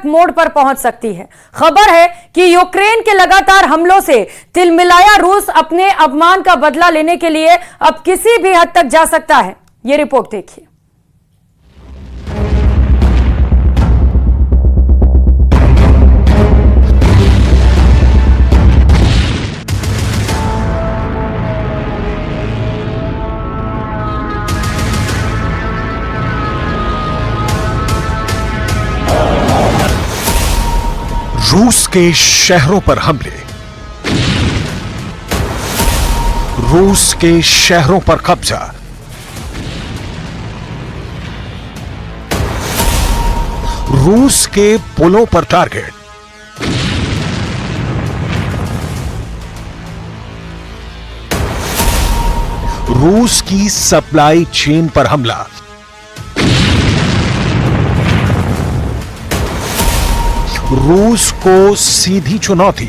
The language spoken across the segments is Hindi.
भयानक मोड़ पर पहुंच सकती है। खबर है कि यूक्रेन के लगातार हमलों से तिलमिलाया रूस अपने अपमान का बदला लेने के लिए अब किसी भी हद तक जा सकता है। यह रिपोर्ट देखिए। रूस के शहरों पर हमले, रूस के शहरों पर कब्जा, रूस के पुलों पर टारगेट, रूस की सप्लाई चेन पर हमला, रूस को सीधी चुनौती।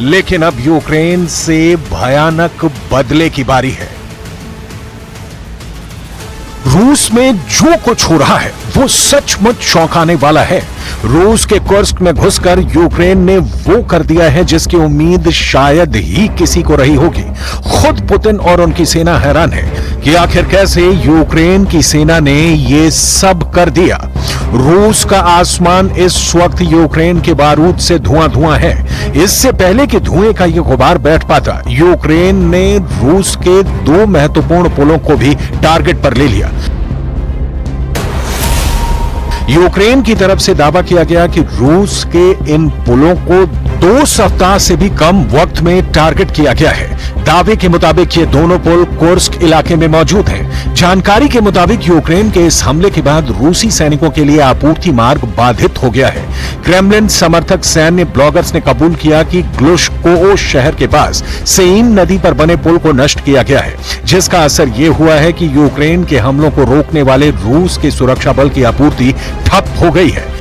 लेकिन अब यूक्रेन से भयानक बदले की बारी है। रूस में जो कुछ हो रहा है वो सचमुच चौंकाने वाला है। रूस के कुर्स्क में घुसकर यूक्रेन ने वो कर दिया है जिसकी उम्मीद शायद ही किसी को रही होगी। खुद पुतिन और उनकी सेना हैरान है कि आखिर कैसे यूक्रेन की सेना ने ये सब कर दिया। रूस का आसमान इस वक्त यूक्रेन के बारूद से धुआं धुआं है। इससे पहले कि धुएं का ये गुबार बैठ पाता, यूक्रेन ने रूस के 2 महत्वपूर्ण पुलों को भी टारगेट पर ले लिया। यूक्रेन की तरफ से दावा किया गया कि रूस के इन पुलों को 2 सप्ताह से भी कम वक्त में टारगेट किया गया है। दावे के मुताबिक ये दोनों पुल कुर्स्क इलाके में मौजूद हैं। जानकारी के मुताबिक यूक्रेन के इस हमले के बाद रूसी सैनिकों के लिए आपूर्ति मार्ग बाधित हो गया है। क्रेमलिन समर्थक सैन्य ब्लॉगर्स ने कबूल किया कि ग्लुश्कोव शहर के पास सेइन नदी पर बने पुल को नष्ट किया गया है, जिसका असर यह हुआ है कि यूक्रेन के हमलों को रोकने वाले रूस के सुरक्षा बल की आपूर्ति ठप हो गई है।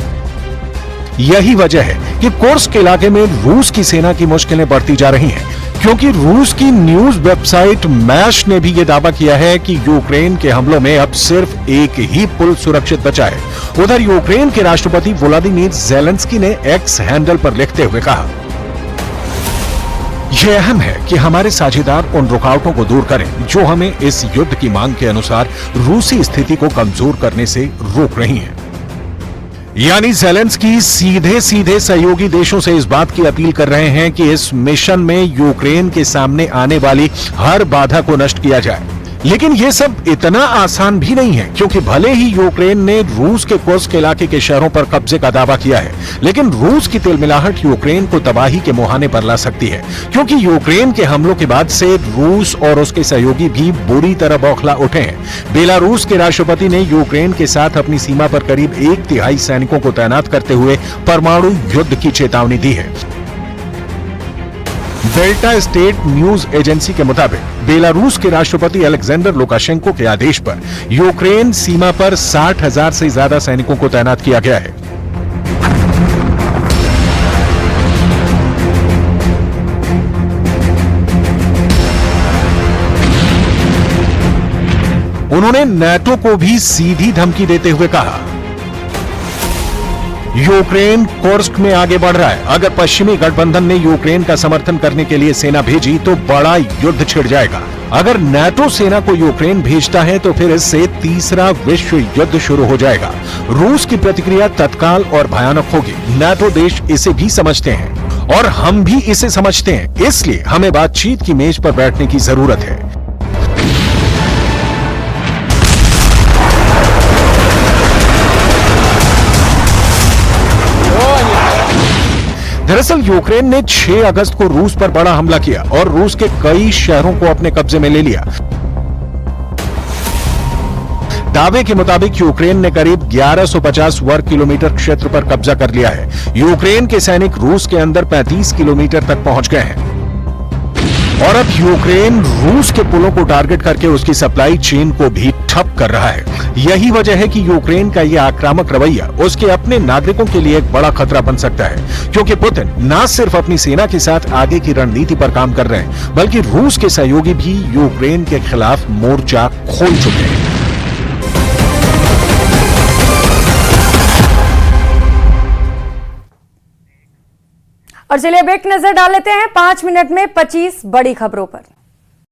यही वजह है कि कुर्स्क इलाके में रूस की सेना की मुश्किलें बढ़ती जा रही हैं, क्योंकि रूस की न्यूज वेबसाइट मैश ने भी यह दावा किया है कि यूक्रेन के हमलों में अब सिर्फ एक ही पुल सुरक्षित बचा है। उधर यूक्रेन के राष्ट्रपति व्लादिमीर ज़ेलेंस्की ने एक्स हैंडल पर लिखते हुए कहा, यह अहम है कि हमारे साझेदार उन रुकावटों को दूर करें जो हमें इस युद्ध की मांग के अनुसार रूसी स्थिति को कमजोर करने से रोक रही हैं। यानी ज़ेलेंस्की सीधे सीधे सहयोगी देशों से इस बात की अपील कर रहे हैं कि इस मिशन में यूक्रेन के सामने आने वाली हर बाधा को नष्ट किया जाए। लेकिन यह सब इतना आसान भी नहीं है, क्योंकि भले ही यूक्रेन ने रूस के कुर्स्क इलाके के शहरों पर कब्जे का दावा किया है, लेकिन रूस की तिलमिलाहट यूक्रेन को तबाही के मुहाने पर ला सकती है, क्योंकि यूक्रेन के हमलों के बाद से रूस और उसके सहयोगी भी बुरी तरह बौखला उठे हैं। बेलारूस के राष्ट्रपति ने यूक्रेन के साथ अपनी सीमा पर करीब 1/3 सैनिकों को तैनात करते हुए परमाणु युद्ध की चेतावनी दी है। डेल्टा स्टेट न्यूज एजेंसी के मुताबिक बेलारूस के राष्ट्रपति अलेक्जेंडर लुकाशेंको के आदेश पर यूक्रेन सीमा पर 60,000 से ज्यादा सैनिकों को तैनात किया गया है। उन्होंने नाटो को भी सीधी धमकी देते हुए कहा, यूक्रेन कुर्स्क में आगे बढ़ रहा है। अगर पश्चिमी गठबंधन ने यूक्रेन का समर्थन करने के लिए सेना भेजी तो बड़ा युद्ध छिड़ जाएगा। अगर नाटो सेना को यूक्रेन भेजता है तो फिर इससे तीसरा विश्व युद्ध शुरू हो जाएगा। रूस की प्रतिक्रिया तत्काल और भयानक होगी। नाटो देश इसे भी समझते हैं और हम भी इसे समझते हैं, इसलिए हमें बातचीत की मेज पर बैठने की जरूरत है। दरअसल यूक्रेन ने 6 अगस्त को रूस पर बड़ा हमला किया और रूस के कई शहरों को अपने कब्जे में ले लिया। दावे के मुताबिक यूक्रेन ने करीब 1150 वर्ग किलोमीटर क्षेत्र पर कब्जा कर लिया है। यूक्रेन के सैनिक रूस के अंदर 35 किलोमीटर तक पहुंच गए हैं और अब यूक्रेन रूस के पुलों को टारगेट करके उसकी सप्लाई चेन को भी ठप कर रहा है। यही वजह है कि यूक्रेन का यह आक्रामक रवैया उसके अपने नागरिकों के लिए एक बड़ा खतरा बन सकता है, क्योंकि पुतिन न सिर्फ अपनी सेना के साथ आगे की रणनीति पर काम कर रहे हैं, बल्कि रूस के सहयोगी भी यूक्रेन के खिलाफ मोर्चा खोल चुके हैं। और चलिए अब एक नजर डाल लेते हैं 5 मिनट में 25 बड़ी खबरों पर।